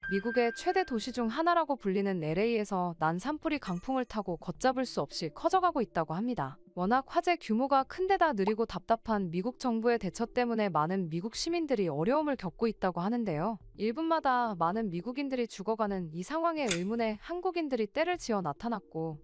미국의 최대 도시 중 하나라고 불리는 LA에서 난 산불이 강풍을 타고 걷잡을 수 없이 커져가고 있다고 합니다. 워낙 화재 규모가 큰데다 느리고 답답한 미국 정부의 대처 때문에 많은 미국 시민들이 어려움을 겪고 있다고 하는데요. 1분마다 많은 미국인들이 죽어가는 이 상황에 의문에 한국인들이 떼를 지어 나타났고,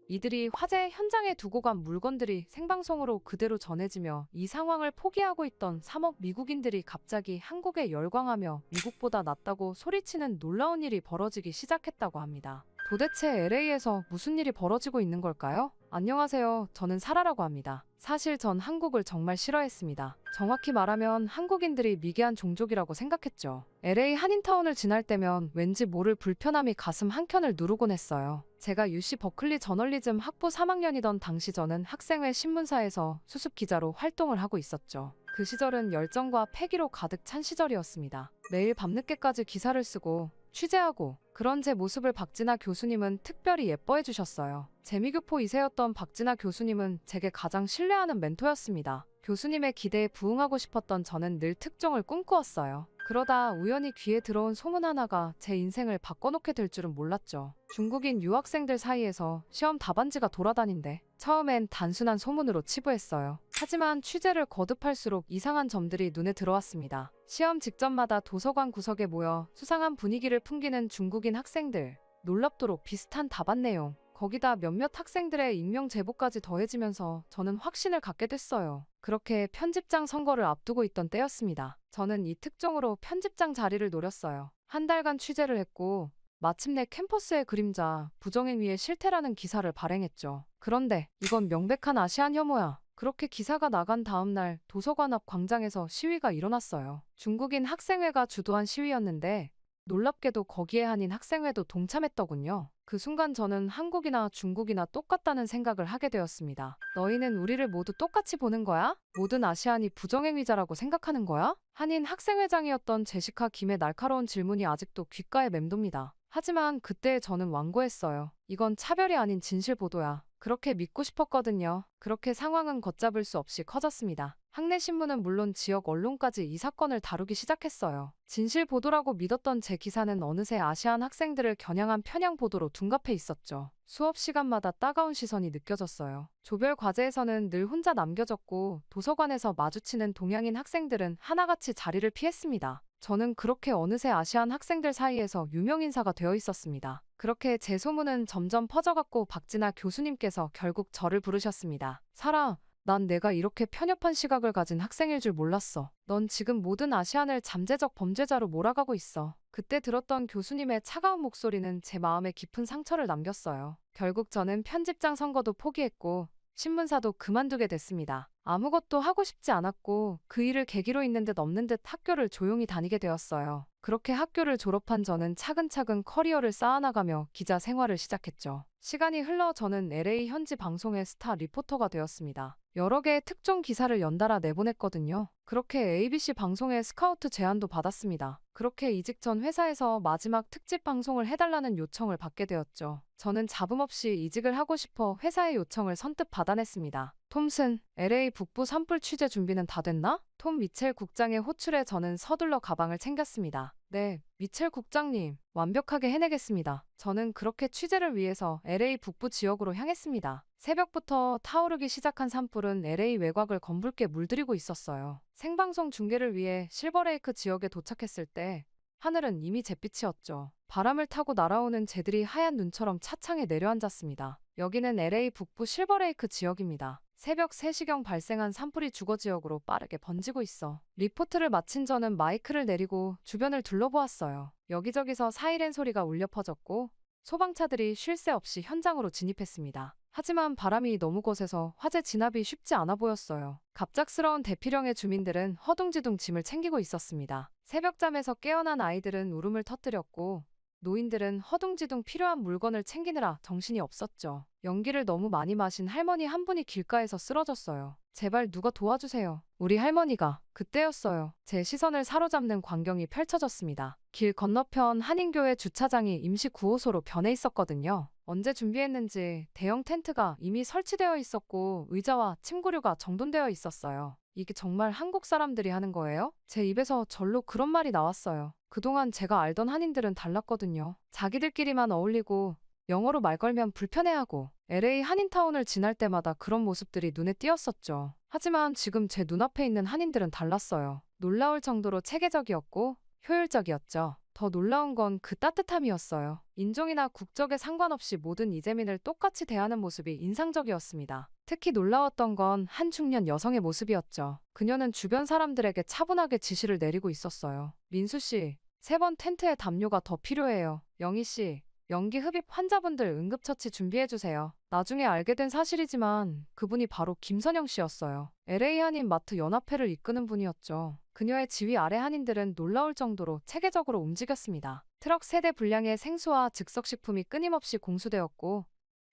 이들이 화재 현장에 두고 간 물건들이 생방송으로 그대로 전해지며 이 상황을 포기하고 있던 3억 미국인들이 갑자기 한국에 열광하며 미국보다 낫다고 소리치는 놀라운 일이 벌어지기 시작했다고 합니다. 도대체 LA에서 무슨 일이 벌어지고 있는 걸까요? 안녕하세요. 저는 사라라고 합니다. 사실 전 한국을 정말 싫어했습니다. 정확히 말하면 한국인들이 미개한 종족이라고 생각했죠. LA 한인타운을 지날 때면 왠지 모를 불편함이 가슴 한켠을 누르곤 했어요. 제가 UC 버클리 저널리즘 학부 3학년이던 당시 저는 학생회 신문사에서 수습 기자로 활동을 하고 있었죠. 그 시절은 열정과 패기로 가득 찬 시절이었습니다. 매일 밤늦게까지 기사를 쓰고 취재하고 그런 제 모습을 박진아 교수님은 특별히 예뻐해 주셨어요. 재미교포 2세였던 박진아 교수님은 제게 가장 신뢰하는 멘토였습니다. 교수님의 기대에 부응하고 싶었던 저는 늘 특종을 꿈꾸었어요. 그러다 우연히 귀에 들어온 소문 하나가 제 인생을 바꿔놓게 될 줄은 몰랐죠. 중국인 유학생들 사이에서 시험 답안지가 돌아다닌대. 처음엔 단순한 소문으로 치부했어요. 하지만 취재를 거듭할수록 이상한 점들이 눈에 들어왔습니다. 시험 직전마다 도서관 구석에 모여 수상한 분위기를 풍기는 중국인 학생들. 놀랍도록 비슷한 답안 내용. 거기다 몇몇 학생들의 익명 제보까지 더해지면서 저는 확신을 갖게 됐어요. 그렇게 편집장 선거를 앞두고 있던 때였습니다. 저는 이 특종으로 편집장 자리를 노렸어요. 한 달간 취재를 했고 마침내 캠퍼스의 그림자, 부정행위의 실태라는 기사를 발행했죠. 그런데 이건 명백한 아시안 혐오야. 그렇게 기사가 나간 다음 날 도서관 앞 광장에서 시위가 일어났어요. 중국인 학생회가 주도한 시위였는데 놀랍게도 거기에 한인 학생회도 동참했더군요. 그 순간 저는 한국이나 중국이나 똑같다는 생각을 하게 되었습니다. 너희는 우리를 모두 똑같이 보는 거야? 모든 아시안이 부정행위자라고 생각하는 거야? 한인 학생회장이었던 제시카 김의 날카로운 질문이 아직도 귓가에 맴돕니다. 하지만 그때 저는 완고했어요. 이건 차별이 아닌 진실 보도야. 그렇게 믿고 싶었거든요. 그렇게 상황은 걷잡을 수 없이 커졌습니다. 학내신문은 물론 지역 언론까지 이 사건을 다루기 시작했어요. 진실 보도라고 믿었던 제 기사는 어느새 아시안 학생들을 겨냥한 편향 보도로 둔갑해 있었죠. 수업 시간마다 따가운 시선이 느껴졌어요. 조별 과제에서는 늘 혼자 남겨졌고 도서관에서 마주치는 동양인 학생들은 하나같이 자리를 피했습니다. 저는 그렇게 어느새 아시안 학생들 사이에서 유명인사가 되어 있었습니다. 그렇게 제 소문은 점점 퍼져갔고 박진아 교수님께서 결국 저를 부르셨습니다. 사라, 난 내가 이렇게 편협한 시각을 가진 학생일 줄 몰랐어. 넌 지금 모든 아시안을 잠재적 범죄자로 몰아가고 있어. 그때 들었던 교수님의 차가운 목소리는 제 마음에 깊은 상처를 남겼어요. 결국 저는 편집장 선거도 포기했고 신문사도 그만두게 됐습니다. 아무것도 하고 싶지 않았고 그 일을 계기로 있는 듯 없는 듯 학교를 조용히 다니게 되었어요. 그렇게 학교를 졸업한 저는 차근차근 커리어를 쌓아나가며 기자 생활을 시작했죠. 시간이 흘러 저는 LA 현지 방송의 스타 리포터가 되었습니다. 여러 개의 특종 기사를 연달아 내보냈거든요. 그렇게 ABC 방송의 스카우트 제안도 받았습니다. 그렇게 이직 전 회사에서 마지막 특집 방송을 해달라는 요청을 받게 되었죠. 저는 잡음없이 이직을 하고 싶어 회사의 요청을 선뜻 받아냈습니다. 톰슨, LA 북부 산불 취재 준비는 다 됐나? 톰 미첼 국장의 호출에 저는 서둘러 가방을 챙겼습니다. 네, 미첼 국장님, 완벽하게 해내겠습니다. 저는 그렇게 취재를 위해서 LA 북부 지역으로 향했습니다. 새벽부터 타오르기 시작한 산불은 LA 외곽을 검붉게 물들이고 있었어요. 생방송 중계를 위해 실버레이크 지역에 도착했을 때 하늘은 이미 잿빛이었죠. 바람을 타고 날아오는 새들이 하얀 눈처럼 차창에 내려앉았습니다. 여기는 LA 북부 실버레이크 지역입니다. 새벽 3시경 발생한 산불이 주거 지역으로 빠르게 번지고 있어. 리포트를 마친 저는 마이크를 내리고 주변을 둘러보았어요. 여기저기서 사이렌 소리가 울려 퍼졌고 소방차들이 쉴 새 없이 현장으로 진입했습니다. 하지만 바람이 너무 거세서 화재 진압이 쉽지 않아 보였어요. 갑작스러운 대피령의 주민들은 허둥지둥 짐을 챙기고 있었습니다. 새벽잠에서 깨어난 아이들은 울음을 터뜨렸고 노인들은 허둥지둥 필요한 물건을 챙기느라 정신이 없었죠. 연기를 너무 많이 마신 할머니 한 분이 길가에서 쓰러졌어요. 제발 누가 도와주세요. 우리 할머니가. 그때였어요. 제 시선을 사로잡는 광경이 펼쳐졌습니다. 길 건너편 한인교회 주차장이 임시 구호소로 변해 있었거든요. 언제 준비했는지 대형 텐트가 이미 설치되어 있었고 의자와 침구류가 정돈되어 있었어요. 이게 정말 한국 사람들이 하는 거예요? 제 입에서 절로 그런 말이 나왔어요. 그동안 제가 알던 한인들은 달랐거든요. 자기들끼리만 어울리고 영어로 말 걸면 불편해하고 LA 한인타운을 지날 때마다 그런 모습들이 눈에 띄었었죠. 하지만 지금 제 눈앞에 있는 한인들은 달랐어요. 놀라울 정도로 체계적이었고 효율적이었죠. 더 놀라운 건 그 따뜻함이었어요. 인종이나 국적에 상관없이 모든 이재민을 똑같이 대하는 모습이 인상적이었습니다. 특히 놀라웠던 건 한 중년 여성의 모습이었죠. 그녀는 주변 사람들에게 차분하게 지시를 내리고 있었어요. 민수 씨, 3번 텐트에 담요가 더 필요해요. 영희 씨, 연기 흡입 환자분들 응급처치 준비해주세요. 나중에 알게 된 사실이지만 그분이 바로 김선영 씨였어요. LA 한인 마트 연합회를 이끄는 분이었죠. 그녀의 지휘 아래 한인들은 놀라울 정도로 체계적으로 움직였습니다. 트럭 세대 분량의 생수와 즉석식품이 끊임없이 공수되었고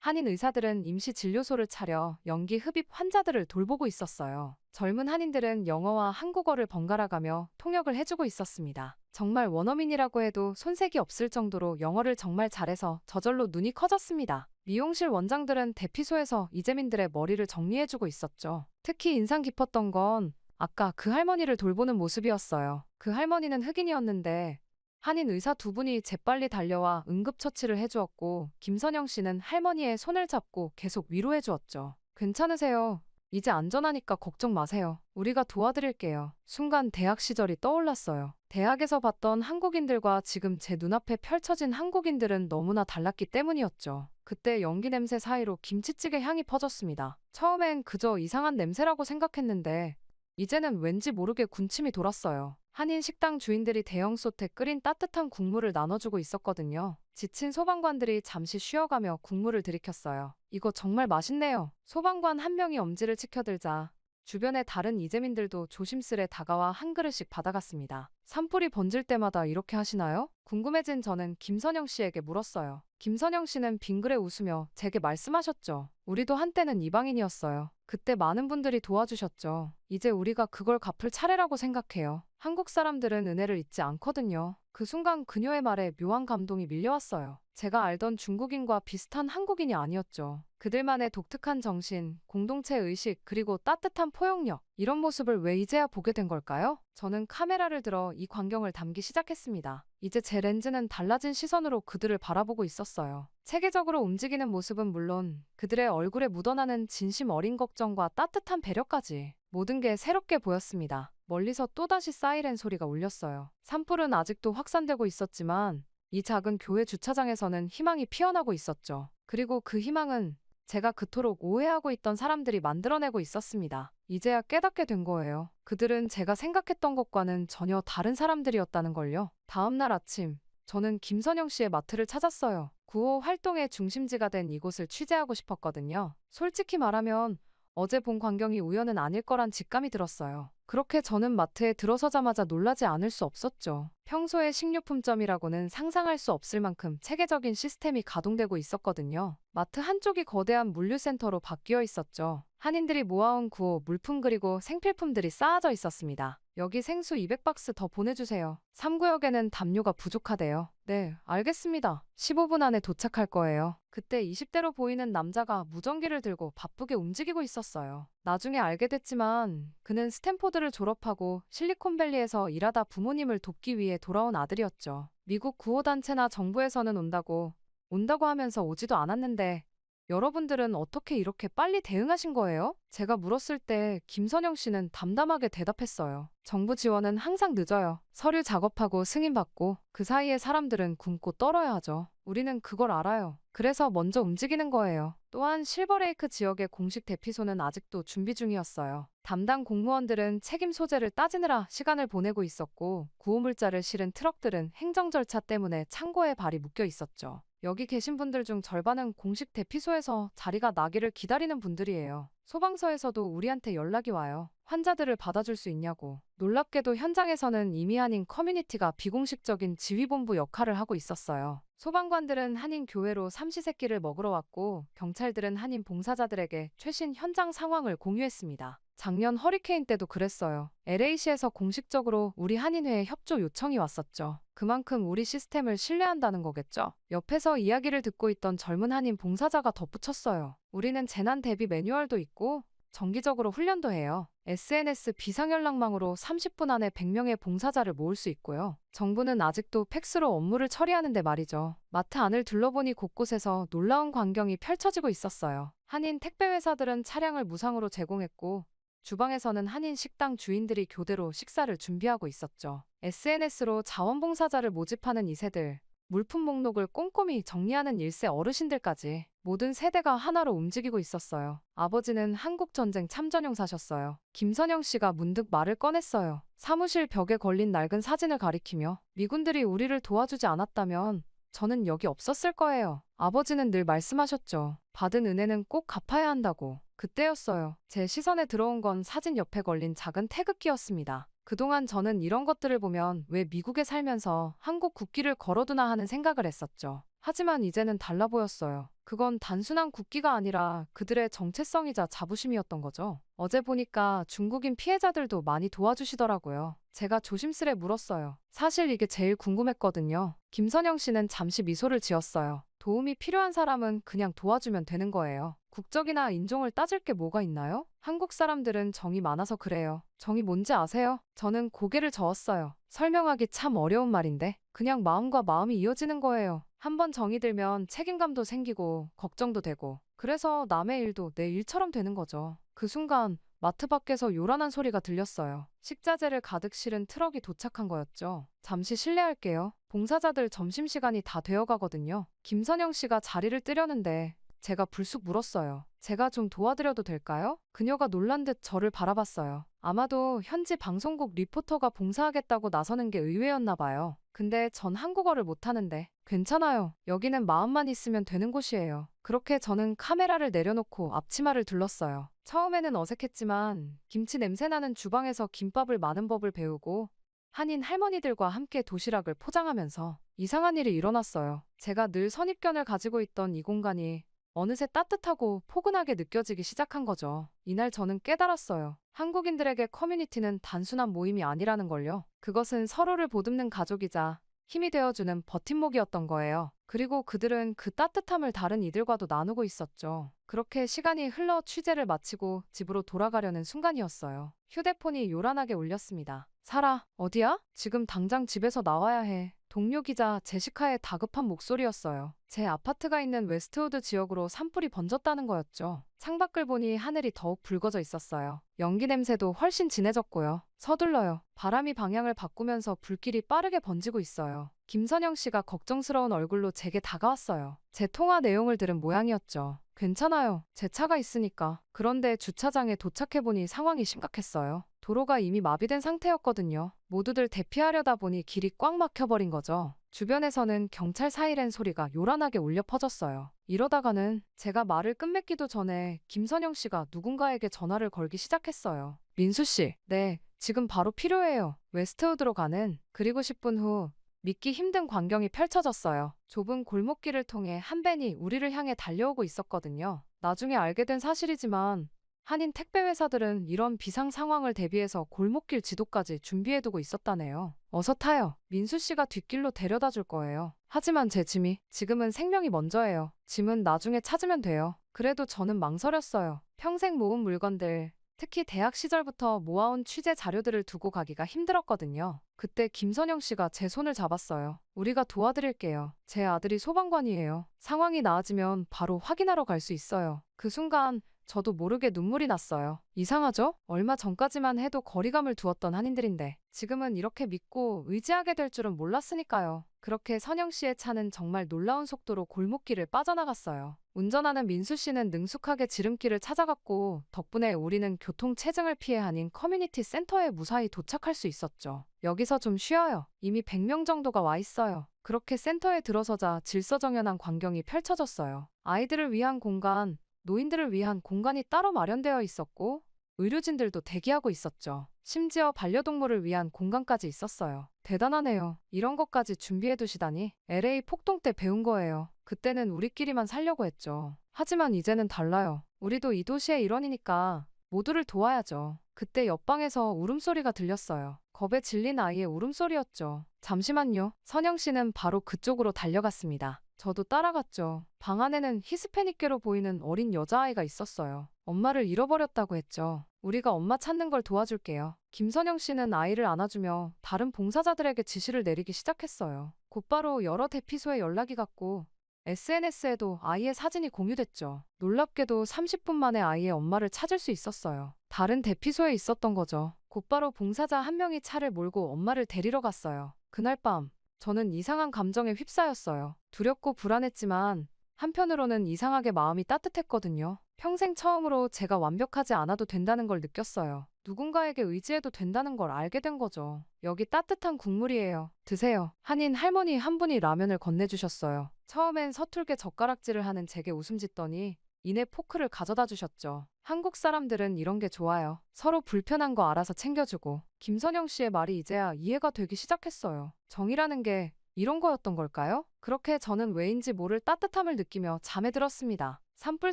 한인 의사들은 임시 진료소를 차려 연기 흡입 환자들을 돌보고 있었어요. 젊은 한인들은 영어와 한국어를 번갈아가며 통역을 해주고 있었습니다. 정말 원어민이라고 해도 손색이 없을 정도로 영어를 정말 잘해서 저절로 눈이 커졌습니다. 미용실 원장들은 대피소에서 이재민들의 머리를 정리해주고 있었죠. 특히 인상 깊었던 건 아까 그 할머니를 돌보는 모습이었어요. 그 할머니는 흑인이었는데 한인 의사 2분이 재빨리 달려와 응급처치를 해주었고 김선영 씨는 할머니의 손을 잡고 계속 위로해 주었죠. 괜찮으세요? 이제 안전하니까 걱정 마세요. 우리가 도와드릴게요. 순간 대학 시절이 떠올랐어요. 대학에서 봤던 한국인들과 지금 제 눈앞에 펼쳐진 한국인들은 너무나 달랐기 때문이었죠. 그때 연기 냄새 사이로 김치찌개 향이 퍼졌습니다. 처음엔 그저 이상한 냄새라고 생각했는데 이제는 왠지 모르게 군침이 돌았어요. 한인 식당 주인들이 대형 솥에 끓인 따뜻한 국물을 나눠주고 있었거든요. 지친 소방관들이 잠시 쉬어가며 국물을 들이켰어요. 이거 정말 맛있네요. 소방관 한 명이 엄지를 치켜들자 주변의 다른 이재민들도 조심스레 다가와 한 그릇씩 받아갔습니다. 산불이 번질 때마다 이렇게 하시나요? 궁금해진 저는 김선영 씨에게 물었어요. 김선영 씨는 빙그레 웃으며 제게 말씀하셨죠. 우리도 한때는 이방인이었어요. 그때 많은 분들이 도와주셨죠. 이제 우리가 그걸 갚을 차례라고 생각해요. 한국 사람들은 은혜를 잊지 않거든요. 그 순간 그녀의 말에 묘한 감동이 밀려왔어요. 제가 알던 중국인과 비슷한 한국인이 아니었죠. 그들만의 독특한 정신, 공동체 의식, 그리고 따뜻한 포용력. 이런 모습을 왜 이제야 보게 된 걸까요? 저는 카메라를 들어 이 광경을 담기 시작했습니다. 이제 제 렌즈는 달라진 시선으로 그들을 바라보고 있었어요. 체계적으로 움직이는 모습은 물론 그들의 얼굴에 묻어나는 진심 어린 걱정과 따뜻한 배려까지 모든 게 새롭게 보였습니다. 멀리서 또다시 사이렌 소리가 울렸어요. 산불은 아직도 확산되고 있었지만 이 작은 교회 주차장에서는 희망이 피어나고 있었죠. 그리고 그 희망은 제가 그토록 오해하고 있던 사람들이 만들어내고 있었습니다. 이제야 깨닫게 된 거예요. 그들은 제가 생각했던 것과는 전혀 다른 사람들이었다는 걸요. 다음 날 아침, 저는 김선영 씨의 마트를 찾았어요. 구호 활동의 중심지가 된 이곳을 취재하고 싶었거든요. 솔직히 말하면 어제 본 광경이 우연은 아닐 거란 직감이 들었어요. 그렇게 저는 마트에 들어서자마자 놀라지 않을 수 없었죠. 평소에 식료품점이라고는 상상할 수 없을 만큼 체계적인 시스템이 가동되고 있었거든요. 마트 한쪽이 거대한 물류센터로 바뀌어 있었죠. 한인들이 모아온 구호, 물품 그리고 생필품들이 쌓아져 있었습니다. 여기 생수 200박스 더 보내주세요. 3구역에는 담요가 부족하대요. 네, 알겠습니다. 15분 안에 도착할 거예요. 그때 20대로 보이는 남자가 무전기를 들고 바쁘게 움직이고 있었어요. 나중에 알게 됐지만 그는 스탠포드를 졸업하고 실리콘밸리에서 일하다 부모님을 돕기 위해 돌아온 아들이었죠. 미국 구호단체나 정부에서는 온다고 하면서 오지도 않았는데 여러분들은 어떻게 이렇게 빨리 대응하신 거예요? 제가 물었을 때 김선영 씨는 담담하게 대답했어요. 정부 지원은 항상 늦어요. 서류 작업하고 승인받고 그 사이에 사람들은 굶고 떨어야 하죠. 우리는 그걸 알아요. 그래서 먼저 움직이는 거예요. 또한 실버레이크 지역의 공식 대피소는 아직도 준비 중이었어요. 담당 공무원들은 책임 소재를 따지느라 시간을 보내고 있었고 구호물자를 실은 트럭들은 행정 절차 때문에 창고에 발이 묶여 있었죠. 여기 계신 분들 중 절반은 공식 대피소에서 자리가 나기를 기다리는 분들이에요. 소방서에서도 우리한테 연락이 와요. 환자들을 받아줄 수 있냐고. 놀랍게도 현장에서는 이미 한인 커뮤니티가 비공식적인 지휘본부 역할을 하고 있었어요. 소방관들은 한인 교회로 삼시세끼를 먹으러 왔고 경찰들은 한인 봉사자들에게 최신 현장 상황을 공유했습니다. 작년 허리케인 때도 그랬어요. LA시에서 공식적으로 우리 한인회에 협조 요청이 왔었죠. 그만큼 우리 시스템을 신뢰한다는 거겠죠. 옆에서 이야기를 듣고 있던 젊은 한인 봉사자가 덧붙였어요. 우리는 재난 대비 매뉴얼도 있고 정기적으로 훈련도 해요. SNS 비상연락망으로 30분 안에 100명의 봉사자를 모을 수 있고요. 정부는 아직도 팩스로 업무를 처리하는데 말이죠. 마트 안을 둘러보니 곳곳에서 놀라운 광경이 펼쳐지고 있었어요. 한인 택배 회사들은 차량을 무상으로 제공했고 주방에서는 한인 식당 주인들이 교대로 식사를 준비하고 있었죠. SNS로 자원봉사자를 모집하는 2세들, 물품 목록을 꼼꼼히 정리하는 1세 어르신들까지 모든 세대가 하나로 움직이고 있었어요. 아버지는 한국전쟁 참전용사셨어요. 김선영 씨가 문득 말을 꺼냈어요. 사무실 벽에 걸린 낡은 사진을 가리키며 미군들이 우리를 도와주지 않았다면 저는 여기 없었을 거예요. 아버지는 늘 말씀하셨죠. 받은 은혜는 꼭 갚아야 한다고. 그때였어요. 제 시선에 들어온 건 사진 옆에 걸린 작은 태극기였습니다. 그동안 저는 이런 것들을 보면 왜 미국에 살면서 한국 국기를 걸어두나 하는 생각을 했었죠. 하지만 이제는 달라 보였어요. 그건 단순한 국기가 아니라 그들의 정체성이자 자부심이었던 거죠. 어제 보니까 중국인 피해자들도 많이 도와주시더라고요. 제가 조심스레 물었어요. 사실 이게 제일 궁금했거든요. 김선영 씨는 잠시 미소를 지었어요. 도움이 필요한 사람은 그냥 도와주면 되는 거예요. 국적이나 인종을 따질 게 뭐가 있나요? 한국 사람들은 정이 많아서 그래요. 정이 뭔지 아세요? 저는 고개를 저었어요. 설명하기 참 어려운 말인데 그냥 마음과 마음이 이어지는 거예요. 한번 정이 들면 책임감도 생기고 걱정도 되고 그래서 남의 일도 내 일처럼 되는 거죠. 그 순간 마트 밖에서 요란한 소리가 들렸어요. 식자재를 가득 실은 트럭이 도착한 거였죠. 잠시 실례할게요. 봉사자들 점심시간이 다 되어가거든요. 김선영 씨가 자리를 뜨려는데 제가 불쑥 물었어요. 제가 좀 도와드려도 될까요? 그녀가 놀란 듯 저를 바라봤어요. 아마도 현지 방송국 리포터가 봉사하겠다고 나서는 게 의외였나 봐요. 근데 전 한국어를 못하는데 괜찮아요. 여기는 마음만 있으면 되는 곳이에요. 그렇게 저는 카메라를 내려놓고 앞치마를 둘렀어요. 처음에는 어색했지만 김치 냄새나는 주방에서 김밥을 마는 법을 배우고 한인 할머니들과 함께 도시락을 포장하면서 이상한 일이 일어났어요. 제가 늘 선입견을 가지고 있던 이 공간이 어느새 따뜻하고 포근하게 느껴지기 시작한 거죠. 이날 저는 깨달았어요. 한국인들에게 커뮤니티는 단순한 모임이 아니라는 걸요. 그것은 서로를 보듬는 가족이자 힘이 되어주는 버팀목이었던 거예요. 그리고 그들은 그 따뜻함을 다른 이들과도 나누고 있었죠. 그렇게 시간이 흘러 취재를 마치고 집으로 돌아가려는 순간이었어요. 휴대폰이 요란하게 울렸습니다. 사라, 어디야? 지금 당장 집에서 나와야 해. 동료 기자 제시카의 다급한 목소리였어요. 제 아파트가 있는 웨스트우드 지역으로 산불이 번졌다는 거였죠. 창밖을 보니 하늘이 더욱 붉어져 있었어요. 연기 냄새도 훨씬 진해졌고요. 서둘러요. 바람이 방향을 바꾸면서 불길이 빠르게 번지고 있어요. 김선영 씨가 걱정스러운 얼굴로 제게 다가왔어요. 제 통화 내용을 들은 모양이었죠. 괜찮아요. 제 차가 있으니까. 그런데 주차장에 도착해보니 상황이 심각했어요. 도로가 이미 마비된 상태였거든요. 모두들 대피하려다 보니 길이 꽉 막혀버린 거죠. 주변에서는 경찰 사이렌 소리가 요란하게 울려 퍼졌어요. 이러다가는 제가 말을 끝맺기도 전에 김선영 씨가 누군가에게 전화를 걸기 시작했어요. 민수 씨, 네, 지금 바로 필요해요. 웨스트우드로 가는. 그리고 10분 후 믿기 힘든 광경이 펼쳐졌어요. 좁은 골목길을 통해 한 밴이 우리를 향해 달려오고 있었거든요. 나중에 알게 된 사실이지만 한인 택배 회사들은 이런 비상 상황을 대비해서 골목길 지도까지 준비해두고 있었다네요. 어서 타요. 민수 씨가 뒷길로 데려다 줄 거예요. 하지만 제 짐이 지금은 생명이 먼저예요. 짐은 나중에 찾으면 돼요. 그래도 저는 망설였어요. 평생 모은 물건들, 특히 대학 시절부터 모아온 취재 자료들을 두고 가기가 힘들었거든요. 그때 김선영 씨가 제 손을 잡았어요. 우리가 도와드릴게요. 제 아들이 소방관이에요. 상황이 나아지면 바로 확인하러 갈 수 있어요. 그 순간 저도 모르게 눈물이 났어요. 이상하죠? 얼마 전까지만 해도 거리감을 두었던 한인들인데 지금은 이렇게 믿고 의지하게 될 줄은 몰랐으니까요. 그렇게 선영 씨의 차는 정말 놀라운 속도로 골목길을 빠져나갔어요. 운전하는 민수 씨는 능숙하게 지름길을 찾아갔고 덕분에 우리는 교통체증을 피해 한인 커뮤니티 센터에 무사히 도착할 수 있었죠. 여기서 좀 쉬어요. 이미 100명 정도가 와 있어요. 그렇게 센터에 들어서자 질서정연한 광경이 펼쳐졌어요. 아이들을 위한 공간, 노인들을 위한 공간이 따로 마련되어 있었고 의료진들도 대기하고 있었죠. 심지어 반려동물을 위한 공간까지 있었어요. 대단하네요. 이런 것까지 준비해 두시다니. LA 폭동 때 배운 거예요. 그때는 우리끼리만 살려고 했죠. 하지만 이제는 달라요. 우리도 이 도시의 일원이니까 모두를 도와야죠. 그때 옆방에서 울음소리가 들렸어요. 겁에 질린 아이의 울음소리였죠. 잠시만요. 선영 씨는 바로 그쪽으로 달려갔습니다. 저도 따라갔죠. 방 안에는 히스패닉계로 보이는 어린 여자아이가 있었어요. 엄마를 잃어버렸다고 했죠. 우리가 엄마 찾는 걸 도와줄게요. 김선영 씨는 아이를 안아주며 다른 봉사자들에게 지시를 내리기 시작했어요. 곧바로 여러 대피소에 연락이 갔고 SNS에도 아이의 사진이 공유됐죠. 놀랍게도 30분 만에 아이의 엄마를 찾을 수 있었어요. 다른 대피소에 있었던 거죠. 곧바로 봉사자 한 명이 차를 몰고 엄마를 데리러 갔어요. 그날 밤 저는 이상한 감정에 휩싸였어요. 두렵고 불안했지만 한편으로는 이상하게 마음이 따뜻했거든요. 평생 처음으로 제가 완벽하지 않아도 된다는 걸 느꼈어요. 누군가에게 의지해도 된다는 걸 알게 된 거죠. 여기 따뜻한 국물이에요. 드세요. 한인 할머니 한 분이 라면을 건네주셨어요. 처음엔 서툴게 젓가락질을 하는 제게 웃음 짓더니 이내 포크를 가져다 주셨죠. 한국 사람들은 이런 게 좋아요. 서로 불편한 거 알아서 챙겨주고. 김선영 씨의 말이 이제야 이해가 되기 시작했어요. 정이라는 게 이런 거였던 걸까요? 그렇게 저는 왜인지 모를 따뜻함을 느끼며 잠에 들었습니다. 산불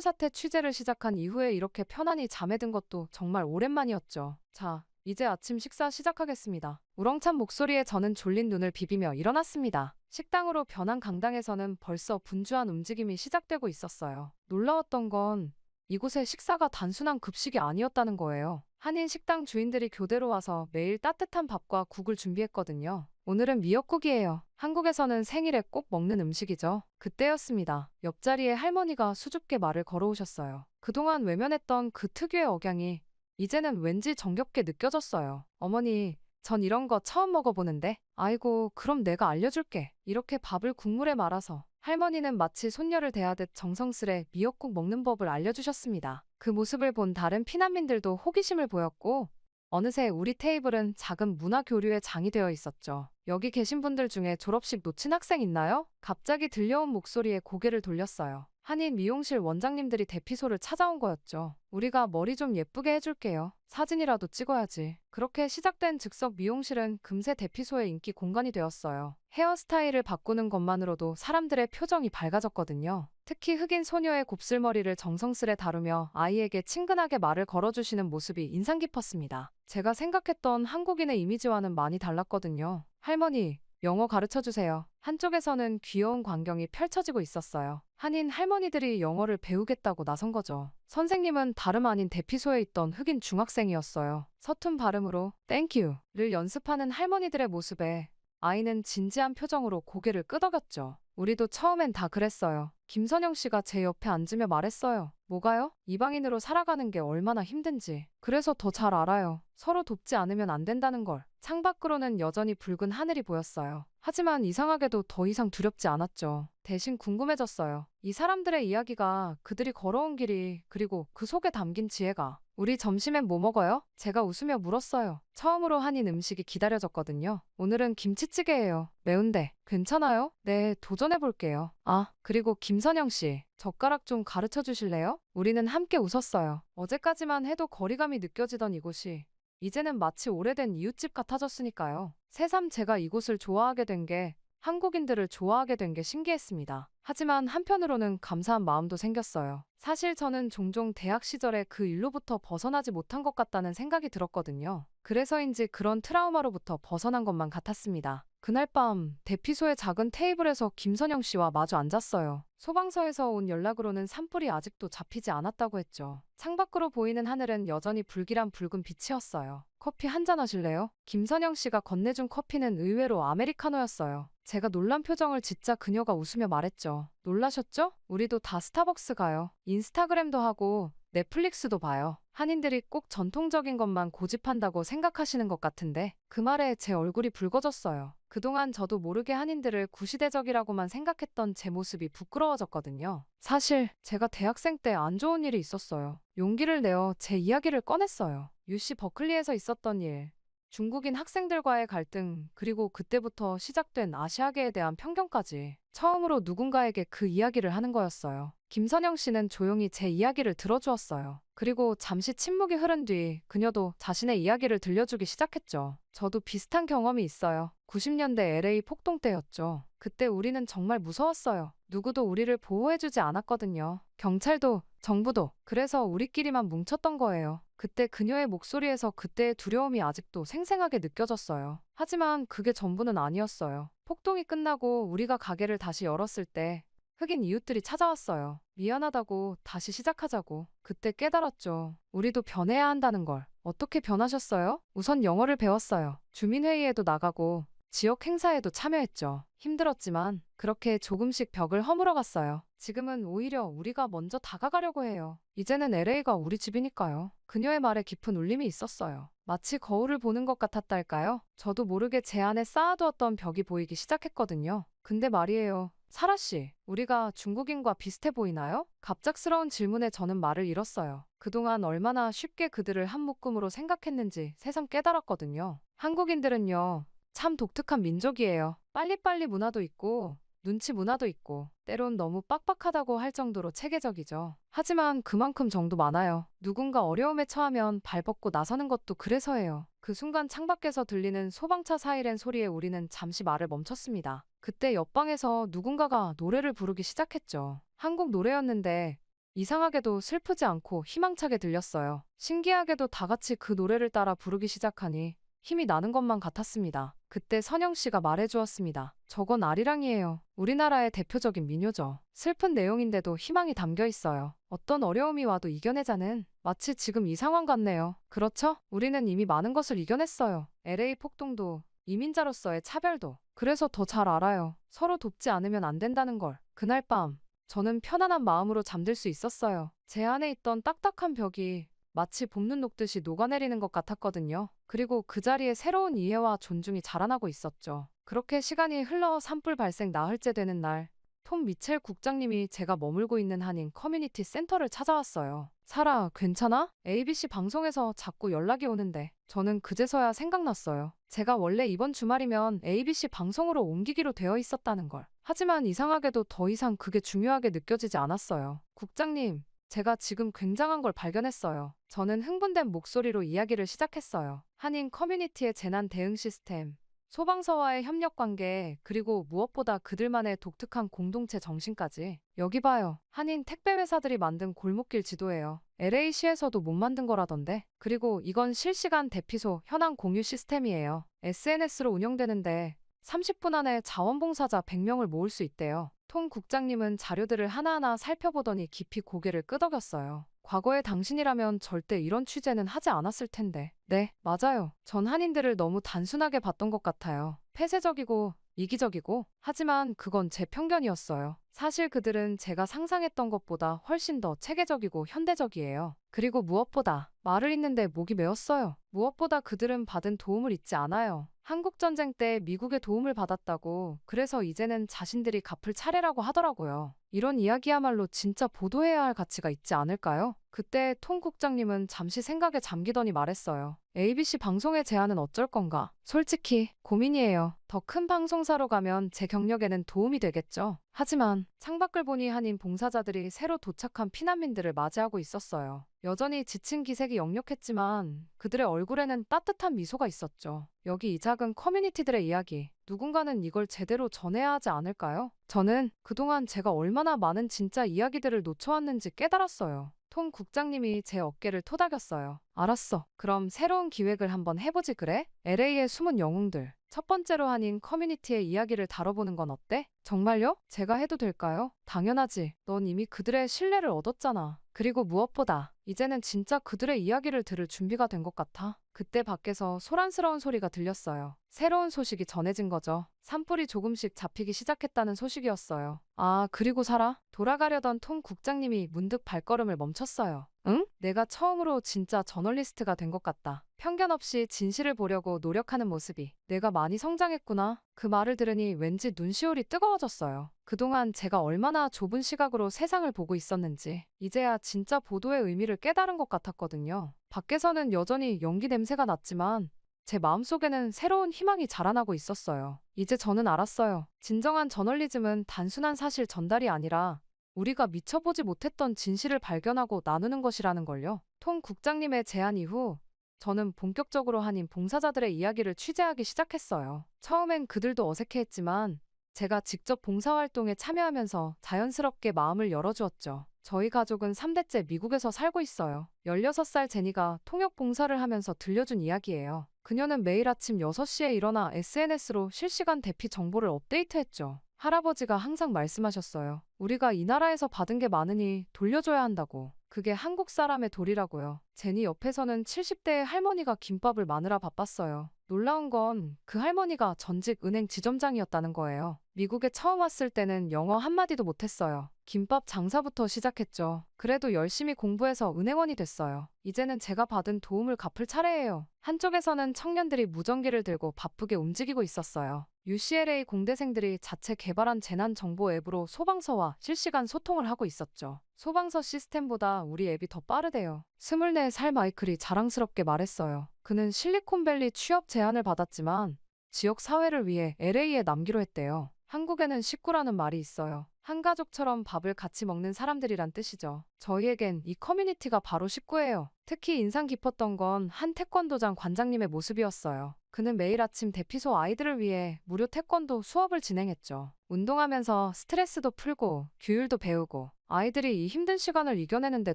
사태 취재를 시작한 이후에 이렇게 편안히 잠에 든 것도 정말 오랜만이었죠. 자, 이제 아침 식사 시작하겠습니다. 우렁찬 목소리에 저는 졸린 눈을 비비며 일어났습니다. 식당으로 변한 강당에서는 벌써 분주한 움직임이 시작되고 있었어요. 놀라웠던 건 이곳의 식사가 단순한 급식이 아니었다는 거예요. 한인 식당 주인들이 교대로 와서 매일 따뜻한 밥과 국을 준비했거든요. 오늘은 미역국이에요. 한국에서는 생일에 꼭 먹는 음식이죠. 그때였습니다. 옆자리에 할머니가 수줍게 말을 걸어오셨어요. 그동안 외면했던 그 특유의 억양이 이제는 왠지 정겹게 느껴졌어요. 어머니, 전 이런 거 처음 먹어보는데. 아이고, 그럼 내가 알려줄게. 이렇게 밥을 국물에 말아서 할머니는 마치 손녀를 대하듯 정성스레 미역국 먹는 법을 알려주셨습니다. 그 모습을 본 다른 피난민들도 호기심을 보였고 어느새 우리 테이블은 작은 문화 교류의 장이 되어 있었죠. 여기 계신 분들 중에 졸업식 놓친 학생 있나요? 갑자기 들려온 목소리에 고개를 돌렸어요. 한인 미용실 원장님들이 대피소를 찾아온 거였죠. 우리가 머리 좀 예쁘게 해줄게요. 사진이라도 찍어야지. 그렇게 시작된 즉석 미용실은 금세 대피소의 인기 공간이 되었어요. 헤어스타일을 바꾸는 것만으로도 사람들의 표정이 밝아졌거든요. 특히 흑인 소녀의 곱슬머리를 정성스레 다루며 아이에게 친근하게 말을 걸어주시는 모습이 인상 깊었습니다. 제가 생각했던 한국인의 이미지와는 많이 달랐거든요. 할머니, 영어 가르쳐주세요. 한쪽에서는 귀여운 광경이 펼쳐지고 있었어요. 한인 할머니들이 영어를 배우겠다고 나선 거죠. 선생님은 다름 아닌 대피소에 있던 흑인 중학생이었어요. 서툰 발음으로 땡큐를 연습하는 할머니들의 모습에 아이는 진지한 표정으로 고개를 끄덕였죠. 우리도 처음엔 다 그랬어요. 김선영 씨가 제 옆에 앉으며 말했어요. 뭐가요? 이방인으로 살아가는 게 얼마나 힘든지. 그래서 더 잘 알아요. 서로 돕지 않으면 안 된다는 걸. 창밖으로는 여전히 붉은 하늘이 보였어요. 하지만 이상하게도 더 이상 두렵지 않았죠. 대신 궁금해졌어요. 이 사람들의 이야기가, 그들이 걸어온 길이, 그리고 그 속에 담긴 지혜가. 우리 점심엔 뭐 먹어요? 제가 웃으며 물었어요. 처음으로 한인 음식이 기다려졌거든요. 오늘은 김치찌개예요. 매운데 괜찮아요? 네, 도전해볼게요. 아, 그리고 김선영 씨, 젓가락 좀 가르쳐 주실래요? 우리는 함께 웃었어요. 어제까지만 해도 거리감이 느껴지던 이곳이 이제는 마치 오래된 이웃집 같아졌으니까요. 새삼 제가 이곳을 좋아하게 된 게, 한국인들을 좋아하게 된 게 신기했습니다. 하지만 한편으로는 감사한 마음도 생겼어요. 사실 저는 종종 대학 시절에 그 일로부터 벗어나지 못한 것 같다는 생각이 들었거든요. 그래서인지 그런 트라우마로부터 벗어난 것만 같았습니다. 그날 밤 대피소의 작은 테이블에서 김선영 씨와 마주 앉았어요. 소방서에서 온 연락으로는 산불이 아직도 잡히지 않았다고 했죠. 창밖으로 보이는 하늘은 여전히 불길한 붉은 빛이었어요. 커피 한잔 하실래요? 김선영 씨가 건네준 커피는 의외로 아메리카노였어요. 제가 놀란 표정을 짓자 그녀가 웃으며 말했죠. 놀라셨죠? 우리도 다 스타벅스 가요. 인스타그램도 하고 넷플릭스도 봐요. 한인들이 꼭 전통적인 것만 고집한다고 생각하시는 것 같은데. 그 말에 제 얼굴이 붉어졌어요. 그동안 저도 모르게 한인들을 구시대적이라고만 생각했던 제 모습이 부끄러워졌거든요. 사실 제가 대학생 때 안 좋은 일이 있었어요. 용기를 내어 제 이야기를 꺼냈어요. UC 버클리에서 있었던 일, 중국인 학생들과의 갈등, 그리고 그때부터 시작된 아시아계에 대한 편견까지 처음으로 누군가에게 그 이야기를 하는 거였어요. 김선영 씨는 조용히 제 이야기를 들어주었어요. 그리고 잠시 침묵이 흐른 뒤 그녀도 자신의 이야기를 들려주기 시작했죠. 저도 비슷한 경험이 있어요. 90년대 LA 폭동 때였죠. 그때 우리는 정말 무서웠어요. 누구도 우리를 보호해주지 않았거든요. 경찰도, 정부도. 그래서 우리끼리만 뭉쳤던 거예요. 그때 그녀의 목소리에서 그때의 두려움이 아직도 생생하게 느껴졌어요. 하지만 그게 전부는 아니었어요. 폭동이 끝나고 우리가 가게를 다시 열었을 때 흑인 이웃들이 찾아왔어요. 미안하다고, 다시 시작하자고. 그때 깨달았죠. 우리도 변해야 한다는 걸. 어떻게 변하셨어요? 우선 영어를 배웠어요. 주민회의에도 나가고 지역 행사에도 참여했죠. 힘들었지만 그렇게 조금씩 벽을 허물어갔어요. 지금은 오히려 우리가 먼저 다가가려고 해요. 이제는 LA가 우리 집이니까요. 그녀의 말에 깊은 울림이 있었어요. 마치 거울을 보는 것 같았달까요? 저도 모르게 제 안에 쌓아두었던 벽이 보이기 시작했거든요. 근데 말이에요. 사라 씨, 우리가 중국인과 비슷해 보이나요? 갑작스러운 질문에 저는 말을 잃었어요. 그동안 얼마나 쉽게 그들을 한 묶음으로 생각했는지 새삼 깨달았거든요. 한국인들은요, 참 독특한 민족이에요. 빨리빨리 문화도 있고 눈치 문화도 있고 때론 너무 빡빡하다고 할 정도로 체계적이죠. 하지만 그만큼 정도 많아요. 누군가 어려움에 처하면 발벗고 나서는 것도 그래서예요. 그 순간 창밖에서 들리는 소방차 사이렌 소리에 우리는 잠시 말을 멈췄습니다. 그때 옆방에서 누군가가 노래를 부르기 시작했죠. 한국 노래였는데 이상하게도 슬프지 않고 희망차게 들렸어요. 신기하게도 다 같이 그 노래를 따라 부르기 시작하니 힘이 나는 것만 같았습니다. 그때 선영 씨가 말해주었습니다. 저건 아리랑이에요. 우리나라의 대표적인 민요죠. 슬픈 내용인데도 희망이 담겨 있어요. 어떤 어려움이 와도 이겨내자는 마치 지금 이 상황 같네요. 그렇죠? 우리는 이미 많은 것을 이겨냈어요. LA 폭동도 이민자로서의 차별도. 그래서 더 잘 알아요. 서로 돕지 않으면 안 된다는 걸. 그날 밤 저는 편안한 마음으로 잠들 수 있었어요. 제 안에 있던 딱딱한 벽이 마치 봄눈 녹듯이 녹아내리는 것 같았거든요. 그리고 그 자리에 새로운 이해와 존중이 자라나고 있었죠. 그렇게 시간이 흘러 산불 발생 나흘째 되는 날, 톰 미첼 국장님이 제가 머물고 있는 한인 커뮤니티 센터를 찾아왔어요. 사라, 괜찮아? ABC 방송에서 자꾸 연락이 오는데 저는 그제서야 생각났어요. 제가 원래 이번 주말이면 ABC 방송으로 옮기기로 되어 있었다는 걸. 하지만 이상하게도 더 이상 그게 중요하게 느껴지지 않았어요. 국장님, 제가 지금 굉장한 걸 발견했어요. 저는 흥분된 목소리로 이야기를 시작했어요. 한인 커뮤니티의 재난 대응 시스템, 소방서와의 협력 관계, 그리고 무엇보다 그들만의 독특한 공동체 정신까지. 여기 봐요. 한인 택배 회사들이 만든 골목길 지도예요. LA시에서도 못 만든 거라던데. 그리고 이건 실시간 대피소 현황 공유 시스템이에요. SNS로 운영되는데 30분 안에 자원봉사자 100명을 모을 수 있대요. 톰 국장님은 자료들을 하나하나 살펴보더니 깊이 고개를 끄덕였어요. 과거에 당신이라면 절대 이런 취재는 하지 않았을 텐데. 네, 맞아요. 전 한인들을 너무 단순하게 봤던 것 같아요. 폐쇄적이고 이기적이고. 하지만 그건 제 편견이었어요. 사실 그들은 제가 상상했던 것보다 훨씬 더 체계적이고 현대적이에요. 그리고 무엇보다 말을 잇는데 목이 메었어요. 무엇보다 그들은 받은 도움을 잊지 않아요. 한국전쟁 때 미국의 도움을 받았다고, 그래서 이제는 자신들이 갚을 차례라고 하더라고요. 이런 이야기야말로 진짜 보도해야 할 가치가 있지 않을까요? 그때 톰 국장님은 잠시 생각에 잠기더니 말했어요. ABC 방송의 제안은 어쩔 건가? 솔직히 고민이에요. 더 큰 방송사로 가면 제 경력에는 도움이 되겠죠. 하지만 창밖을 보니 한인 봉사자들이 새로 도착한 피난민들을 맞이하고 있었어요. 여전히 지친 기색이 역력했지만 그들의 얼굴에는 따뜻한 미소가 있었죠. 여기 이 작은 커뮤니티들의 이야기, 누군가는 이걸 제대로 전해야 하지 않을까요? 저는 그동안 제가 얼마나 많은 진짜 이야기들을 놓쳐왔는지 깨달았어요. 톰 국장님이 제 어깨를 토닥였어요. 알았어. 그럼 새로운 기획을 한번 해보지 그래? LA의 숨은 영웅들. 첫 번째로 한인 커뮤니티의 이야기를 다뤄보는 건 어때? 정말요? 제가 해도 될까요? 당연하지. 넌 이미 그들의 신뢰를 얻었잖아. 그리고 무엇보다 이제는 진짜 그들의 이야기를 들을 준비가 된 것 같아. 그때 밖에서 소란스러운 소리가 들렸어요. 새로운 소식이 전해진 거죠. 산불이 조금씩 잡히기 시작했다는 소식이었어요. 아, 그리고 사라? 돌아가려던 톰 국장님이 문득 발걸음을 멈췄어요. 응? 내가 처음으로 진짜 저널리스트가 된 것 같다. 편견 없이 진실을 보려고 노력하는 모습이. 내가 많이 성장했구나. 그 말을 들으니 왠지 눈시울이 뜨거워졌어요. 그동안 제가 얼마나 좁은 시각으로 세상을 보고 있었는지 이제야 진짜 보도의 의미를 깨달은 것 같았거든요. 밖에서는 여전히 연기 냄새가 났지만 제 마음속에는 새로운 희망이 자라나고 있었어요. 이제 저는 알았어요. 진정한 저널리즘은 단순한 사실 전달이 아니라 우리가 미쳐보지 못했던 진실을 발견하고 나누는 것이라는 걸요. 톰 국장님의 제안 이후 저는 본격적으로 한인 봉사자들의 이야기를 취재하기 시작했어요. 처음엔 그들도 어색해했지만 제가 직접 봉사활동에 참여하면서 자연스럽게 마음을 열어주었죠. 저희 가족은 3대째 미국에서 살고 있어요. 16살 제니가 통역 봉사를 하면서 들려준 이야기예요. 그녀는 매일 아침 6시에 일어나 SNS로 실시간 대피 정보를 업데이트했죠. 할아버지가 항상 말씀하셨어요. 우리가 이 나라에서 받은 게 많으니 돌려줘야 한다고. 그게 한국 사람의 도리라고요. 제니 옆에서는 70대의 할머니가 김밥을 마느라 바빴어요. 놀라운 건 그 할머니가 전직 은행 지점장이었다는 거예요. 미국에 처음 왔을 때는 영어 한마디도 못했어요. 김밥 장사부터 시작했죠. 그래도 열심히 공부해서 은행원이 됐어요. 이제는 제가 받은 도움을 갚을 차례예요. 한쪽에서는 청년들이 무전기를 들고 바쁘게 움직이고 있었어요. UCLA 공대생들이 자체 개발한 재난정보 앱으로 소방서와 실시간 소통을 하고 있었죠. 소방서 시스템보다 우리 앱이 더 빠르대요. 24살 마이클이 자랑스럽게 말했어요. 그는 실리콘밸리 취업 제안을 받았지만 지역 사회를 위해 LA에 남기로 했대요. 한국에는 식구라는 말이 있어요. 한 가족처럼 밥을 같이 먹는 사람들이란 뜻이죠. 저희에겐 이 커뮤니티가 바로 식구예요. 특히 인상 깊었던 건 한 태권도장 관장님의 모습이었어요. 그는 매일 아침 대피소 아이들을 위해 무료 태권도 수업을 진행했죠. 운동하면서 스트레스도 풀고 규율도 배우고 아이들이 이 힘든 시간을 이겨내는데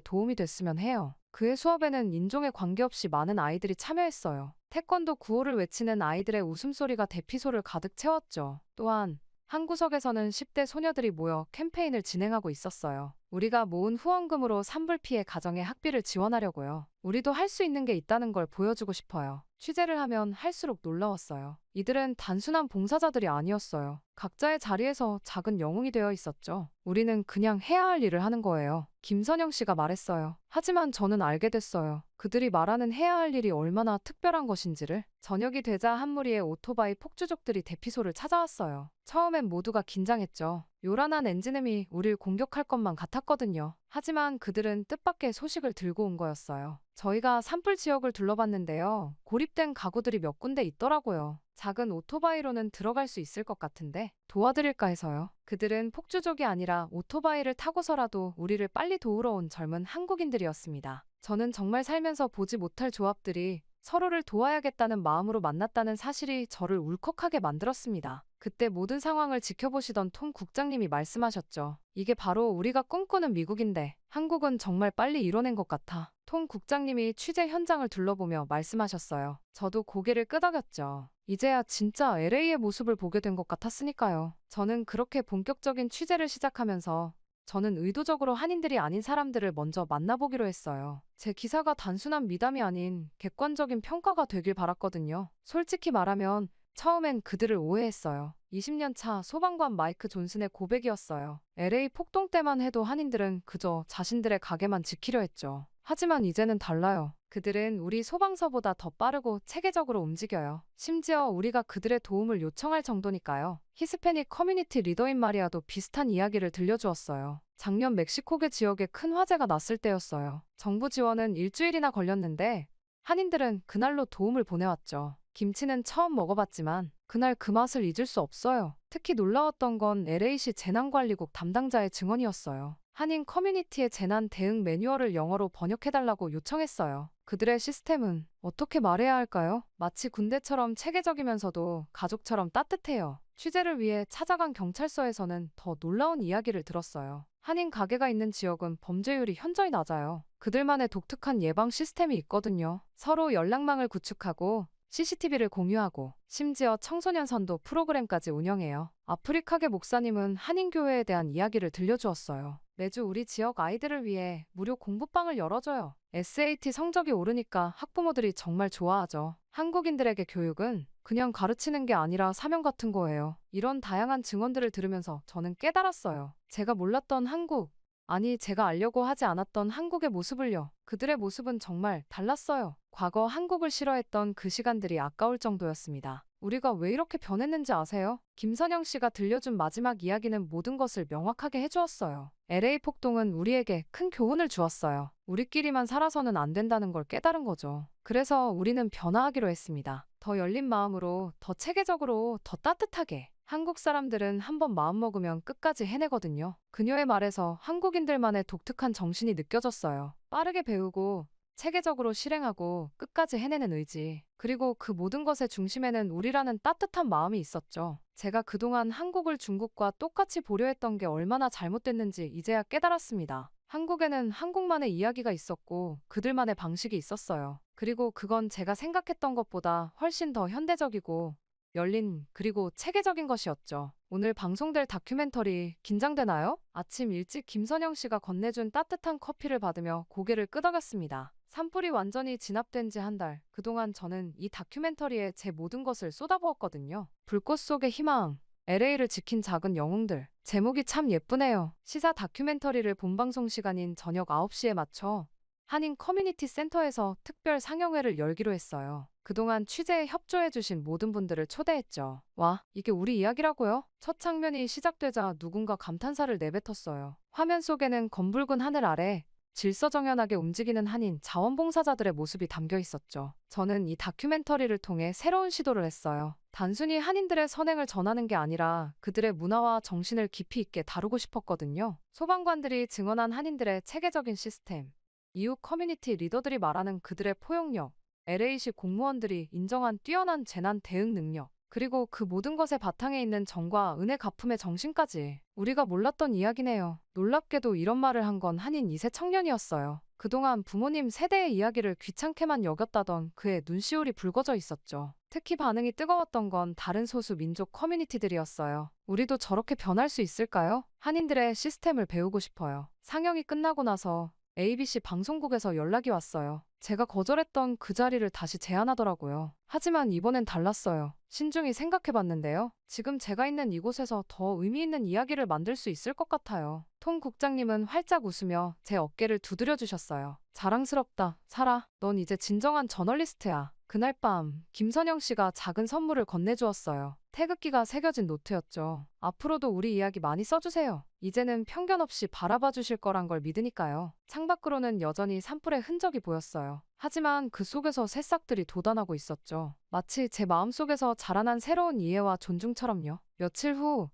도움이 됐으면 해요. 그의 수업에는 인종에 관계없이 많은 아이들이 참여했어요. 태권도 구호를 외치는 아이들의 웃음소리가 대피소를 가득 채웠죠. 또한 한 구석에서는 10대 소녀들이 모여 캠페인을 진행하고 있었어요. 우리가 모은 후원금으로 산불 피해 가정의 학비를 지원하려고요. 우리도 할 수 있는 게 있다는 걸 보여주고 싶어요. 취재를 하면 할수록 놀라웠어요. 이들은 단순한 봉사자들이 아니었어요. 각자의 자리에서 작은 영웅이 되어 있었죠. 우리는 그냥 해야 할 일을 하는 거예요. 김선영 씨가 말했어요. 하지만 저는 알게 됐어요. 그들이 말하는 해야 할 일이 얼마나 특별한 것인지를. 저녁이 되자 한 무리의 오토바이 폭주족들이 대피소를 찾아왔어요. 처음엔 모두가 긴장했죠. 요란한 엔진음이 우릴 공격할 것만 같았거든요. 하지만 그들은 뜻밖의 소식을 들고 온 거였어요. 저희가 산불 지역을 둘러봤는데요. 고립된 가구들이 몇 군데 있더라고요. 작은 오토바이로는 들어갈 수 있을 것 같은데 도와드릴까 해서요. 그들은 폭주족이 아니라 오토바이를 타고서라도 우리를 빨리 도우러 온 젊은 한국인들이었습니다. 저는 정말 살면서 보지 못할 조합들이 서로를 도와야겠다는 마음으로 만났다는 사실이 저를 울컥하게 만들었습니다. 그때 모든 상황을 지켜보시던 톰 국장님이 말씀하셨죠. 이게 바로 우리가 꿈꾸는 미국인데 한국은 정말 빨리 이뤄낸 것 같아. 톰 국장님이 취재 현장을 둘러보며 말씀하셨어요. 저도 고개를 끄덕였죠. 이제야 진짜 LA의 모습을 보게 된 것 같았으니까요. 저는 그렇게 본격적인 취재를 시작하면서 저는 의도적으로 한인들이 아닌 사람들을 먼저 만나보기로 했어요. 제 기사가 단순한 미담이 아닌 객관적인 평가가 되길 바랐거든요. 솔직히 말하면 처음엔 그들을 오해했어요. 20년 차 소방관 마이크 존슨의 고백이었어요. LA 폭동 때만 해도 한인들은 그저 자신들의 가게만 지키려 했죠. 하지만 이제는 달라요. 그들은 우리 소방서보다 더 빠르고 체계적으로 움직여요. 심지어 우리가 그들의 도움을 요청할 정도니까요. 히스패닉 커뮤니티 리더인 마리아도 비슷한 이야기를 들려주었어요. 작년 멕시코계 지역에 큰 화재가 났을 때였어요. 정부 지원은 일주일이나 걸렸는데 한인들은 그날로 도움을 보내왔죠. 김치는 처음 먹어봤지만 그날 그 맛을 잊을 수 없어요. 특히 놀라웠던 건 LA시 재난관리국 담당자의 증언이었어요. 한인 커뮤니티의 재난 대응 매뉴얼을 영어로 번역해달라고 요청했어요. 그들의 시스템은 어떻게 말해야 할까요? 마치 군대처럼 체계적이면서도 가족처럼 따뜻해요. 취재를 위해 찾아간 경찰서에서는 더 놀라운 이야기를 들었어요. 한인 가게가 있는 지역은 범죄율이 현저히 낮아요. 그들만의 독특한 예방 시스템이 있거든요. 서로 연락망을 구축하고 CCTV를 공유하고 심지어 청소년 선도 프로그램까지 운영해요. 아프리카계 목사님은 한인교회에 대한 이야기를 들려주었어요. 매주 우리 지역 아이들을 위해 무료 공부방을 열어줘요. SAT 성적이 오르니까 학부모들이 정말 좋아하죠. 한국인들에게 교육은 그냥 가르치는 게 아니라 사명 같은 거예요. 이런 다양한 증언들을 들으면서 저는 깨달았어요. 제가 몰랐던 한국, 아니 제가 알려고 하지 않았던 한국의 모습을요. 그들의 모습은 정말 달랐어요. 과거 한국을 싫어했던 그 시간들이 아까울 정도였습니다. 우리가 왜 이렇게 변했는지 아세요? 김선영 씨가 들려준 마지막 이야기는 모든 것을 명확하게 해주었어요. LA 폭동은 우리에게 큰 교훈을 주었어요. 우리끼리만 살아서는 안 된다는 걸 깨달은 거죠. 그래서 우리는 변화하기로 했습니다. 더 열린 마음으로, 더 체계적으로, 더 따뜻하게. 한국 사람들은 한번 마음먹으면 끝까지 해내거든요. 그녀의 말에서 한국인들만의 독특한 정신이 느껴졌어요. 빠르게 배우고 체계적으로 실행하고 끝까지 해내는 의지. 그리고 그 모든 것의 중심에는 우리라는 따뜻한 마음이 있었죠. 제가 그동안 한국을 중국과 똑같이 보려 했던 게 얼마나 잘못됐는지 이제야 깨달았습니다. 한국에는 한국만의 이야기가 있었고 그들만의 방식이 있었어요. 그리고 그건 제가 생각했던 것보다 훨씬 더 현대적이고 열린, 그리고 체계적인 것이었죠. 오늘 방송될 다큐멘터리 긴장되나요? 아침 일찍 김선영 씨가 건네준 따뜻한 커피를 받으며 고개를 끄덕였습니다. 산불이 완전히 진압된 지 한 달. 그동안 저는 이 다큐멘터리에 제 모든 것을 쏟아부었거든요. 불꽃 속의 희망, LA를 지킨 작은 영웅들. 제목이 참 예쁘네요. 시사 다큐멘터리를 본방송 시간인 저녁 9시에 맞춰 한인 커뮤니티 센터에서 특별 상영회를 열기로 했어요. 그동안 취재에 협조해주신 모든 분들을 초대했죠. 와, 이게 우리 이야기라고요? 첫 장면이 시작되자 누군가 감탄사를 내뱉었어요. 화면 속에는 검붉은 하늘 아래 질서정연하게 움직이는 한인 자원봉사자들의 모습이 담겨 있었죠. 저는 이 다큐멘터리를 통해 새로운 시도를 했어요. 단순히 한인들의 선행을 전하는 게 아니라 그들의 문화와 정신을 깊이 있게 다루고 싶었거든요. 소방관들이 증언한 한인들의 체계적인 시스템, 이웃 커뮤니티 리더들이 말하는 그들의 포용력, LA시 공무원들이 인정한 뛰어난 재난 대응 능력, 그리고 그 모든 것의 바탕에 있는 정과 은혜 갚음의 정신까지 우리가 몰랐던 이야기네요. 놀랍게도 이런 말을 한 건 한인 2세 청년이었어요. 그동안 부모님 세대의 이야기를 귀찮게만 여겼다던 그의 눈시울이 붉어져 있었죠. 특히 반응이 뜨거웠던 건 다른 소수 민족 커뮤니티들이었어요. 우리도 저렇게 변할 수 있을까요? 한인들의 시스템을 배우고 싶어요. 상영이 끝나고 나서 ABC 방송국에서 연락이 왔어요. 제가 거절했던 그 자리를 다시 제안하더라고요. 하지만 이번엔 달랐어요. 신중히 생각해봤는데요. 지금 제가 있는 이곳에서 더 의미 있는 이야기를 만들 수 있을 것 같아요. 톰 국장님은 활짝 웃으며 제 어깨를 두드려 주셨어요. 자랑스럽다, 사라. 넌 이제 진정한 저널리스트야. 그날 밤 김선영 씨가 작은 선물을 건네주었어요. 태극기가 새겨진 노트였죠. 앞으로도 우리 이야기 많이 써주세요. 이제는 편견 없이 바라봐 주실 거란 걸 믿으니까요. 창밖으로는 여전히 산불의 흔적이 보였어요. 하지만 그 속에서 새싹들이 돋아나고 있었죠. 마치 제 마음속에서 자라난 새로운 이해와 존중처럼요. 며칠 후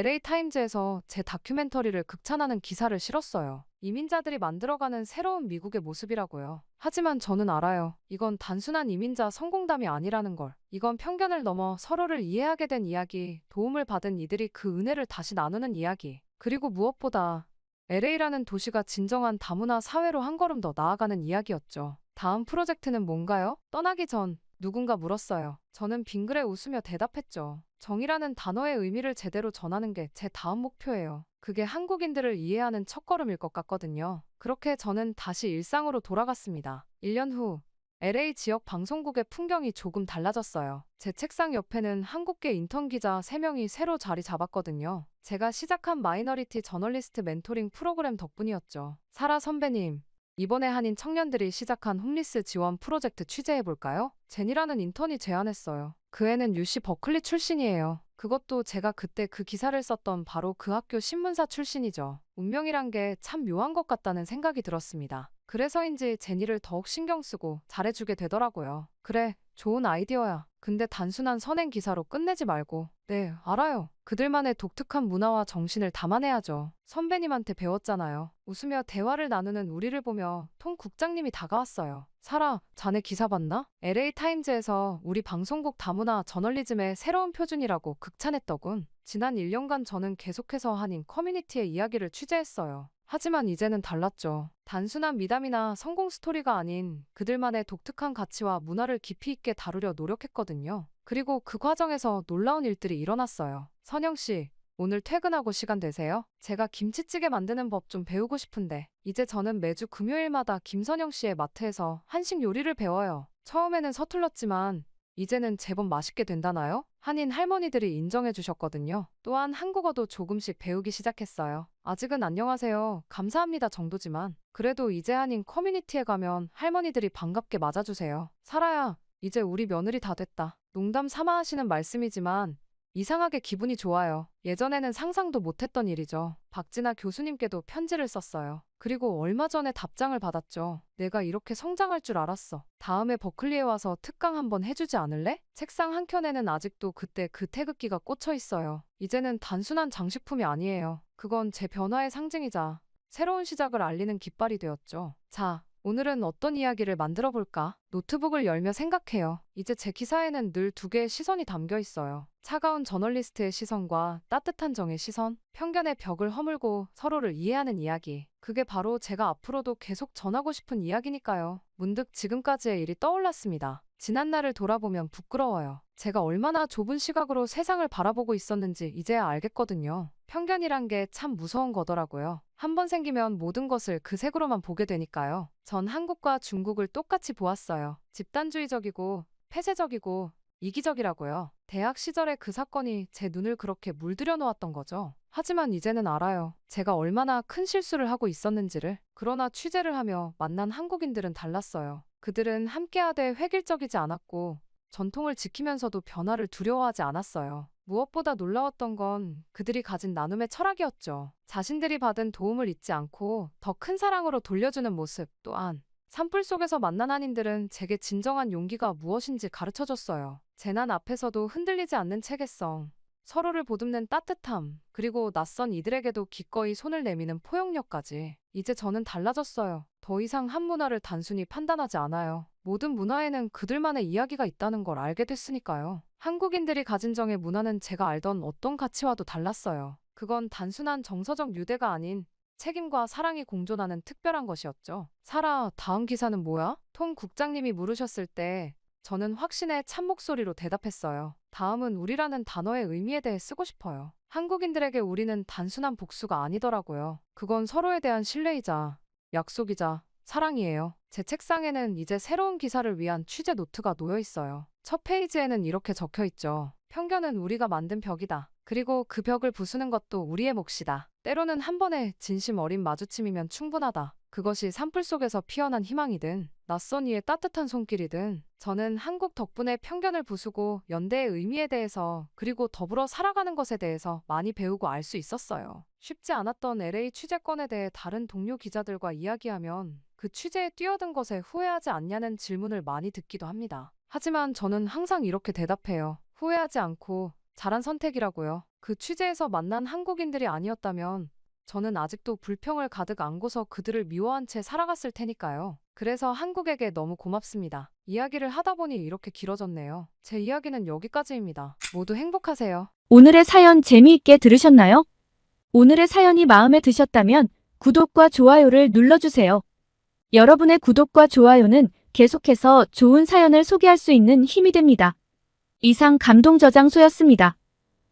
LA타임즈에서 제 다큐멘터리를 극찬하는 기사를 실었어요. 이민자들이 만들어가는 새로운 미국의 모습이라고요. 하지만 저는 알아요. 이건 단순한 이민자 성공담이 아니라는 걸. 이건 편견을 넘어 서로를 이해하게 된 이야기, 도움을 받은 이들이 그 은혜를 다시 나누는 이야기. 그리고 무엇보다 LA라는 도시가 진정한 다문화 사회로 한 걸음 더 나아가는 이야기였죠. 다음 프로젝트는 뭔가요? 떠나기 전 누군가 물었어요. 저는 빙그레 웃으며 대답했죠. 정의라는 단어의 의미를 제대로 전하는 게 제 다음 목표예요. 그게 한국인들을 이해하는 첫걸음일 것 같거든요. 그렇게 저는 다시 일상으로 돌아갔습니다. 1년 후 LA 지역 방송국의 풍경이 조금 달라졌어요. 제 책상 옆에는 한국계 인턴 기자 3명이 새로 자리 잡았거든요. 제가 시작한 마이너리티 저널리스트 멘토링 프로그램 덕분이었죠. 사라 선배님, 이번에 한인 청년들이 시작한 홈리스 지원 프로젝트 취재해볼까요? 제니라는 인턴이 제안했어요. 그 애는 UC 버클리 출신이에요. 그것도 제가 그때 그 기사를 썼던 바로 그 학교 신문사 출신이죠. 운명이란 게 참 묘한 것 같다는 생각이 들었습니다. 그래서인지 제니를 더욱 신경 쓰고 잘해주게 되더라고요. 그래, 좋은 아이디어야. 근데 단순한 선행 기사로 끝내지 말고. 네, 알아요. 그들만의 독특한 문화와 정신을 담아내야죠. 선배님한테 배웠잖아요. 웃으며 대화를 나누는 우리를 보며 톰 국장님이 다가왔어요. 사라, 자네 기사 봤나? LA타임즈에서 우리 방송국 다문화 저널리즘의 새로운 표준이라고 극찬했더군. 지난 1년간 저는 계속해서 한인 커뮤니티의 이야기를 취재했어요. 하지만 이제는 달랐죠. 단순한 미담이나 성공 스토리가 아닌 그들만의 독특한 가치와 문화를 깊이 있게 다루려 노력했거든요. 그리고 그 과정에서 놀라운 일들이 일어났어요. 선영 씨, 오늘 퇴근하고 시간 되세요? 제가 김치찌개 만드는 법 좀 배우고 싶은데. 이제 저는 매주 금요일마다 김선영 씨의 마트에서 한식 요리를 배워요. 처음에는 서툴렀지만 이제는 제법 맛있게 된다나요? 한인 할머니들이 인정해 주셨거든요. 또한 한국어도 조금씩 배우기 시작했어요. 아직은 안녕하세요, 감사합니다 정도지만 그래도 이제 한인 커뮤니티에 가면 할머니들이 반갑게 맞아주세요. 사라야, 이제 우리 며느리 다 됐다. 농담 삼아 하시는 말씀이지만 이상하게 기분이 좋아요. 예전에는 상상도 못했던 일이죠. 박진아 교수님께도 편지를 썼어요. 그리고 얼마 전에 답장을 받았죠. 내가 이렇게 성장할 줄 알았어. 다음에 버클리에 와서 특강 한번 해주지 않을래? 책상 한켠에는 아직도 그때 그 태극기가 꽂혀 있어요. 이제는 단순한 장식품이 아니에요. 그건 제 변화의 상징이자 새로운 시작을 알리는 깃발이 되었죠. 자, 오늘은 어떤 이야기를 만들어 볼까? 노트북을 열며 생각해요. 이제 제 기사에는 늘 두 개의 시선이 담겨 있어요. 차가운 저널리스트의 시선과 따뜻한 정의 시선, 편견의 벽을 허물고 서로를 이해하는 이야기. 그게 바로 제가 앞으로도 계속 전하고 싶은 이야기니까요. 문득 지금까지의 일이 떠올랐습니다. 지난 날을 돌아보면 부끄러워요. 제가 얼마나 좁은 시각으로 세상을 바라보고 있었는지 이제야 알겠거든요. 편견이란 게 참 무서운 거더라고요. 한 번 생기면 모든 것을 그 색으로만 보게 되니까요. 전 한국과 중국을 똑같이 보았어요. 집단주의적이고 폐쇄적이고 이기적이라고요. 대학 시절에 그 사건이 제 눈을 그렇게 물들여 놓았던 거죠. 하지만 이제는 알아요. 제가 얼마나 큰 실수를 하고 있었는지를. 그러나 취재를 하며 만난 한국인들은 달랐어요. 그들은 함께하되 획일적이지 않았고 전통을 지키면서도 변화를 두려워하지 않았어요. 무엇보다 놀라웠던 건 그들이 가진 나눔의 철학이었죠. 자신들이 받은 도움을 잊지 않고 더 큰 사랑으로 돌려주는 모습. 또한 산불 속에서 만난 한인들은 제게 진정한 용기가 무엇인지 가르쳐줬어요. 재난 앞에서도 흔들리지 않는 체계성, 서로를 보듬는 따뜻함, 그리고 낯선 이들에게도 기꺼이 손을 내미는 포용력까지. 이제 저는 달라졌어요. 더 이상 한 문화를 단순히 판단하지 않아요. 모든 문화에는 그들만의 이야기가 있다는 걸 알게 됐으니까요. 한국인들이 가진 정의 문화는 제가 알던 어떤 가치와도 달랐어요. 그건 단순한 정서적 유대가 아닌 책임과 사랑이 공존하는 특별한 것이었죠. 사라, 다음 기사는 뭐야? 톰 국장님이 물으셨을 때 저는 확신의 찬 목소리로 대답했어요. 다음은 우리라는 단어의 의미에 대해 쓰고 싶어요. 한국인들에게 우리는 단순한 복수가 아니더라고요. 그건 서로에 대한 신뢰이자 약속이자 사랑이에요. 제 책상에는 이제 새로운 기사를 위한 취재 노트가 놓여 있어요. 첫 페이지에는 이렇게 적혀 있죠. 편견은 우리가 만든 벽이다. 그리고 그 벽을 부수는 것도 우리의 몫이다. 때로는 한 번의 진심 어린 마주침이면 충분하다. 그것이 산불 속에서 피어난 희망이든 낯선 이의 따뜻한 손길이든 저는 한국 덕분에 편견을 부수고 연대의 의미에 대해서 그리고 더불어 살아가는 것에 대해서 많이 배우고 알 수 있었어요. 쉽지 않았던 LA 취재권에 대해 다른 동료 기자들과 이야기하면 그 취재에 뛰어든 것에 후회하지 않냐는 질문을 많이 듣기도 합니다. 하지만 저는 항상 이렇게 대답해요. 후회하지 않고 잘한 선택이라고요. 그 취재에서 만난 한국인들이 아니었다면 저는 아직도 불평을 가득 안고서 그들을 미워한 채 살아갔을 테니까요. 그래서 한국에게 너무 고맙습니다. 이야기를 하다 보니 이렇게 길어졌네요. 제 이야기는 여기까지입니다. 모두 행복하세요. 오늘의 사연 재미있게 들으셨나요? 오늘의 사연이 마음에 드셨다면 구독과 좋아요를 눌러주세요. 여러분의 구독과 좋아요는 계속해서 좋은 사연을 소개할 수 있는 힘이 됩니다. 이상 감동저장소였습니다.